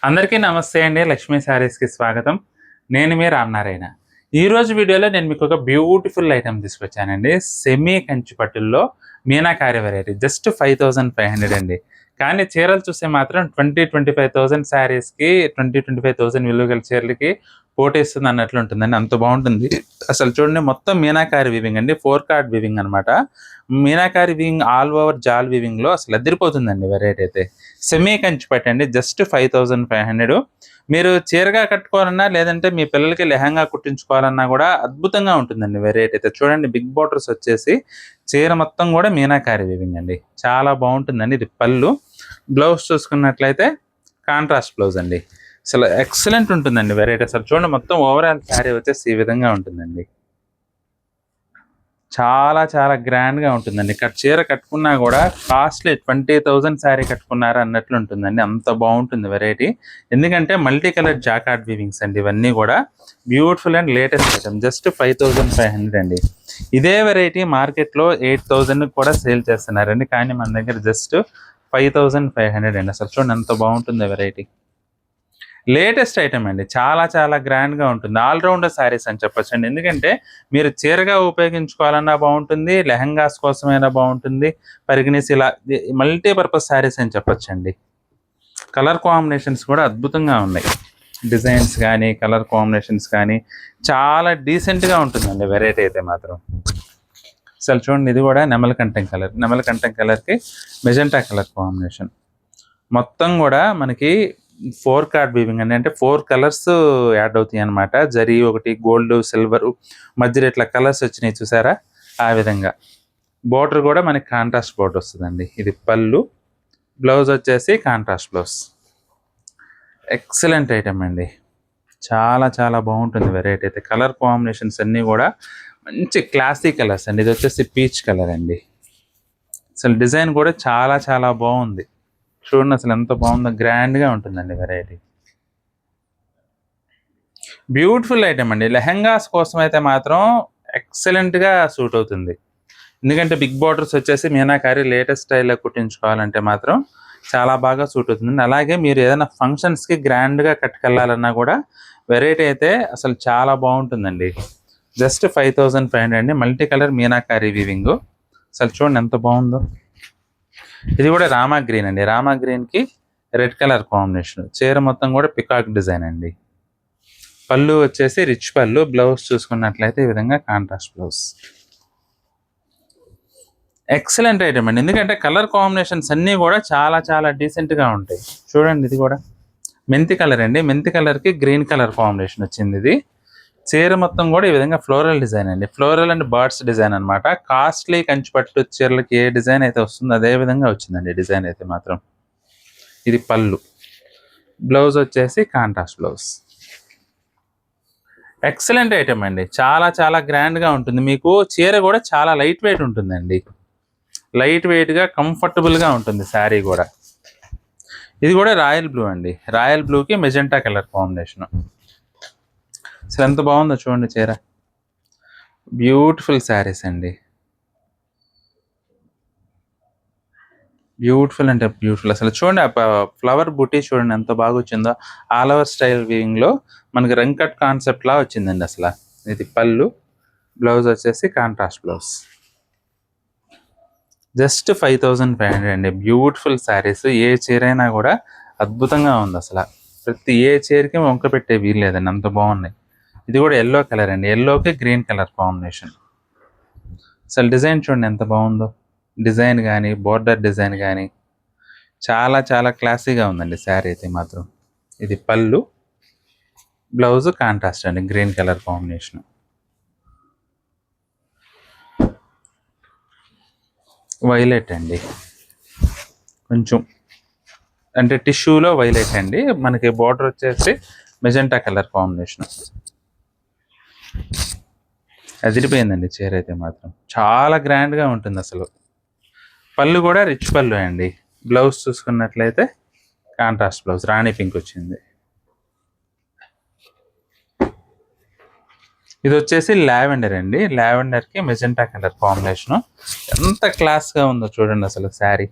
అందరికీ నమస్తే అండి. లక్ష్మీ శారీస్కి స్వాగతం. నేను మీ రామనారాయణ. ఈరోజు వీడియోలో నేను మీకు ఒక బ్యూటిఫుల్ ఐటమ్ తీసుకొచ్చానండి. సెమీ కంచి పట్టుల్లో మీనాకారి వెరైటీ. జస్ట్ 5500 అండి. కానీ చీరలు చూస్తే మాత్రం 25,000 శారీస్కి 25,000 విలువ గల చీరలకి పోటేస్తుంది అన్నట్లు ఉంటుందండి. అంత బాగుంటుంది. అసలు చూడండి, మొత్తం మీనాకారి వీవింగ్ అండి. 4 కార్డ్ వీవింగ్ అనమాట. మీనాకారి వీవింగ్ ఆల్ ఓవర్ జాల్ వీవింగ్లో అసలు అదిరిపోతుందండి వెరైటీ అయితే. సెమీ కంచి పట్టండి. జస్ట్ 5500. మీరు చీరగా కట్టుకోవాలన్నా లేదంటే మీ పిల్లలకి లెహంగా కుట్టించుకోవాలన్నా కూడా అద్భుతంగా ఉంటుందండి వెరైటీ అయితే. చూడండి, బిగ్ బోర్డర్స్ వచ్చేసి చీర మొత్తం కూడా మీనాకారి వీవింగ్ అండి. చాలా బాగుంటుందండి. ఇది పళ్ళు. బ్లౌజ్ చూసుకున్నట్లయితే కాంట్రాస్ట్ బ్లౌజ్ అండి. అసలు ఎక్సలెంట్ ఉంటుందండి వెరైటీ. అసలు చూడండి, మొత్తం ఓవరాల్ శారీ వచ్చేసి ఈ విధంగా ఉంటుందండి. చాలా చాలా గ్రాండ్గా ఉంటుందండి. ఇక్కడ చీర కట్టుకున్నా కూడా కాస్ట్లీ 20,000 శారీ కట్టుకున్నారా అన్నట్లు ఉంటుందండి. అంత బాగుంటుంది వెరైటీ. ఎందుకంటే మల్టీ కలర్ జాకార్డ్ వీవింగ్స్ అండి. ఇవన్నీ కూడా beautiful and latest item. Just 5500 అండి. ఇదే వెరైటీ మార్కెట్లో 8,000 కూడా సేల్ చేస్తున్నారండి. కానీ మన దగ్గర జస్ట్ 5500 అండి. అసలు చూడండి ఎంత బాగుంటుంది వెరైటీ. లేటెస్ట్ ఐటమ్ అండి. చాలా చాలా గ్రాండ్గా ఉంటుంది. ఆల్రౌండర్ శారీస్ అని చెప్పొచ్చండి. ఎందుకంటే మీరు చీరగా ఉపయోగించుకోవాలన్నా బాగుంటుంది, లెహంగాస్ కోసమైనా బాగుంటుంది, పరిగణిసి ఇలా మల్టీపర్పస్ శారీస్ అని చెప్పొచ్చండి. కలర్ కాంబినేషన్స్ కూడా అద్భుతంగా ఉన్నాయి. డిజైన్స్ కానీ కలర్ కాంబినేషన్స్ కానీ చాలా డీసెంట్గా ఉంటుందండి వెరైటీ అయితే మాత్రం. అసలు చూడండి, ఇది కూడా నెమలకంఠం కలర్. నెమలకంఠం కలర్కి మెజెంటా కలర్ కాంబినేషన్. మొత్తం కూడా మనకి 4 కార్డ్ వీవింగ్ అండి. అంటే 4 కలర్స్ యాడ్ అవుతాయి అనమాట. జరీ ఒకటి, గోల్డ్, సిల్వర్, మధ్యలో ఇట్లా కలర్స్ వచ్చినాయి చూసారా, ఆ విధంగా. బోర్డర్ కూడా మనకి కాంట్రాస్ట్ బోర్డర్ వస్తుందండి. ఇది పళ్ళు. బ్లౌజ్ వచ్చేసి కాంట్రాస్ట్ బ్లౌజ్. ఎక్సలెంట్ ఐటమ్ అండి. చాలా చాలా బాగుంటుంది వెరైటీ అయితే. కలర్ కాంబినేషన్స్ అన్నీ కూడా మంచి క్లాసీ కలర్స్ అండి. ఇది వచ్చేసి పీచ్ కలర్ అండి. అసలు డిజైన్ కూడా చాలా చాలా బాగుంది. చూడండి అసలు ఎంత బాగుందో. గ్రాండ్గా ఉంటుందండి వెరైటీ. బ్యూటిఫుల్ ఐటమ్ అండి. లెహంగాస్ కోసం అయితే మాత్రం ఎక్సలెంట్గా సూట్ అవుతుంది. ఎందుకంటే బిగ్ బార్డర్స్ వచ్చేసి మీనాకారి లేటెస్ట్ స్టైల్లో కుట్టించుకోవాలంటే మాత్రం చాలా బాగా సూట్ అవుతుంది. అలాగే మీరు ఏదైనా ఫంక్షన్స్కి గ్రాండ్గా కట్టుకెళ్ళాలన్నా కూడా వెరైటీ అయితే అసలు చాలా బాగుంటుందండి. జస్ట్ 5500 అండి. Multi colour meenakari weaving. అసలు చూడండి ఎంత బాగుందో. ఇది కూడా రామా గ్రీన్ అండి. రామా గ్రీన్కి రెడ్ కలర్ కాంబినేషన్. చీర మొత్తం కూడా పికాక్ డిజైన్ అండి. పళ్ళు వచ్చేసి రిచ్ పళ్ళు. బ్లౌజ్ చూసుకున్నట్లయితే ఈ విధంగా కాంట్రాస్ట్ బ్లౌజ్. ఎక్సలెంట్ ఐటమ్ అండి. ఎందుకంటే కలర్ కాంబినేషన్స్ అన్నీ కూడా చాలా చాలా డీసెంట్గా ఉంటాయి. చూడండి, ఇది కూడా మెంతి కలర్ అండి. మెంతి కలర్కి గ్రీన్ కలర్ కాంబినేషన్ వచ్చింది. ఇది చీర మొత్తం కూడా ఈ విధంగా ఫ్లోరల్ డిజైన్ అండి. ఫ్లోరల్ అండ్ బర్డ్స్ డిజైన్ అనమాట. కాస్ట్లీ కంచిపట్టు చీరలకి ఏ డిజైన్ అయితే వస్తుందో అదే విధంగా వచ్చిందండి డిజైన్ అయితే మాత్రం. ఇది పళ్ళు. బ్లౌజ్ వచ్చేసి కాంట్రాస్ట్ బ్లౌజ్. ఎక్సలెంట్ ఐటమ్ అండి. చాలా చాలా గ్రాండ్గా ఉంటుంది. మీకు చీర కూడా చాలా లైట్ వెయిట్ ఉంటుందండి. లైట్ వెయిట్గా కంఫర్టబుల్గా ఉంటుంది శారీ కూడా. ఇది కూడా రాయల్ బ్లూ అండి. రాయల్ బ్లూకి మెజెంటా కలర్ కాంబినేషన్. అసలు ఎంత బాగుందో చూడండి చీర. బ్యూటిఫుల్ శారీస్ అండి. బ్యూటిఫుల్ అంటే బ్యూటిఫుల్. అసలు చూడండి, ఫ్లవర్ బుటీ చూడండి ఎంత బాగా వచ్చిందో. ఆల్ ఓవర్ స్టైల్ వీవింగ్లో మనకి రంకట్ కాన్సెప్ట్ లా వచ్చిందండి అసలు. ఇది పళ్ళు. బ్లౌజ్ వచ్చేసి కాంట్రాస్ట్ బ్లౌజ్. జస్ట్ 5500 అండి. బ్యూటిఫుల్ శారీస్. ఏ చీర అయినా కూడా అద్భుతంగా ఉంది అసలు. ప్రతి ఏ చీరకి వంక పెట్టే వీలు లేదండి, అంత బాగున్నాయి. ఇది కూడా ఎల్లో కలర్ అండి. ఎల్లోకి గ్రీన్ కలర్ కాంబినేషన్. అసలు డిజైన్ చూడండి ఎంత బాగుందో. డిజైన్ కానీ బోర్డర్ డిజైన్ కానీ చాలా చాలా క్లాసీగా ఉందండి శారీ అయితే మాత్రం. ఇది పళ్ళు. బ్లౌజ్ కాంట్రాస్ట్ అండి, గ్రీన్ కలర్ కాంబినేషన్. వైలెట్ అండి. కొంచెం అంటే టిష్యూలో వైలెట్ అండి. మనకి బోర్డర్ వచ్చేసి మెజెంటా కలర్ కాంబినేషన్. అదిరిపోయిందండి చీర అయితే మాత్రం. చాలా గ్రాండ్గా ఉంటుంది అసలు. పళ్ళు కూడా రిచ్ పళ్ళు అండి. బ్లౌజ్ చూసుకున్నట్లయితే కాంట్రాస్ట్ బ్లౌజ్. రాణి పింక్ వచ్చింది. ఇది వచ్చేసి లావెండర్ అండి. లావెండర్కి మెజెంటా కలర్ కాంబినేషను. ఎంత క్లాస్గా ఉందో చూడండి అసలు శారీ.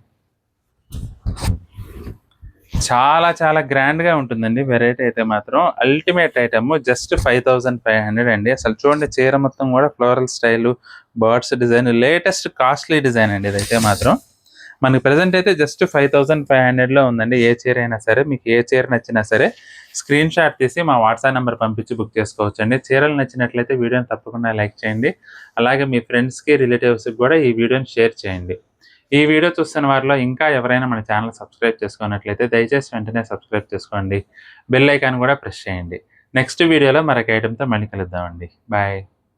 చాలా చాలా గ్రాండ్గా ఉంటుందండి. వెరైటీ అయితే మాత్రం అల్టిమేట్ ఐటమ్. జస్ట్ 5500 అండి. అసలు చూడండి చీర మొత్తం కూడా floral style, birds design, latest costly design అండి ఇదైతే మాత్రం. మనకి ప్రెజెంట్ అయితే జస్ట్ 5500లో ఉందండి. ఏ చీర అయినా సరే, మీకు ఏ చీర నచ్చినా సరే స్క్రీన్ షాట్ తీసి మా వాట్సాప్ నెంబర్ పంపించి బుక్ చేసుకోవచ్చండి. చీరలు నచ్చినట్లయితే వీడియోని తప్పకుండా లైక్ చేయండి. అలాగే మీ ఫ్రెండ్స్కి, రిలేటివ్స్కి కూడా ఈ వీడియోని షేర్ చేయండి. ఈ వీడియో చూస్తున్న వారిలో ఇంకా ఎవరైనా మన ఛానల్ సబ్స్క్రైబ్ చేసుకున్నట్లయితే దయచేసి వెంటనే సబ్స్క్రైబ్ చేసుకోండి. బెల్ ఐకాన్ కూడా ప్రెస్ చేయండి. నెక్స్ట్ వీడియోలో మరొక ఐటెంతో మళ్ళీ కలుద్దామండి. బాయ్.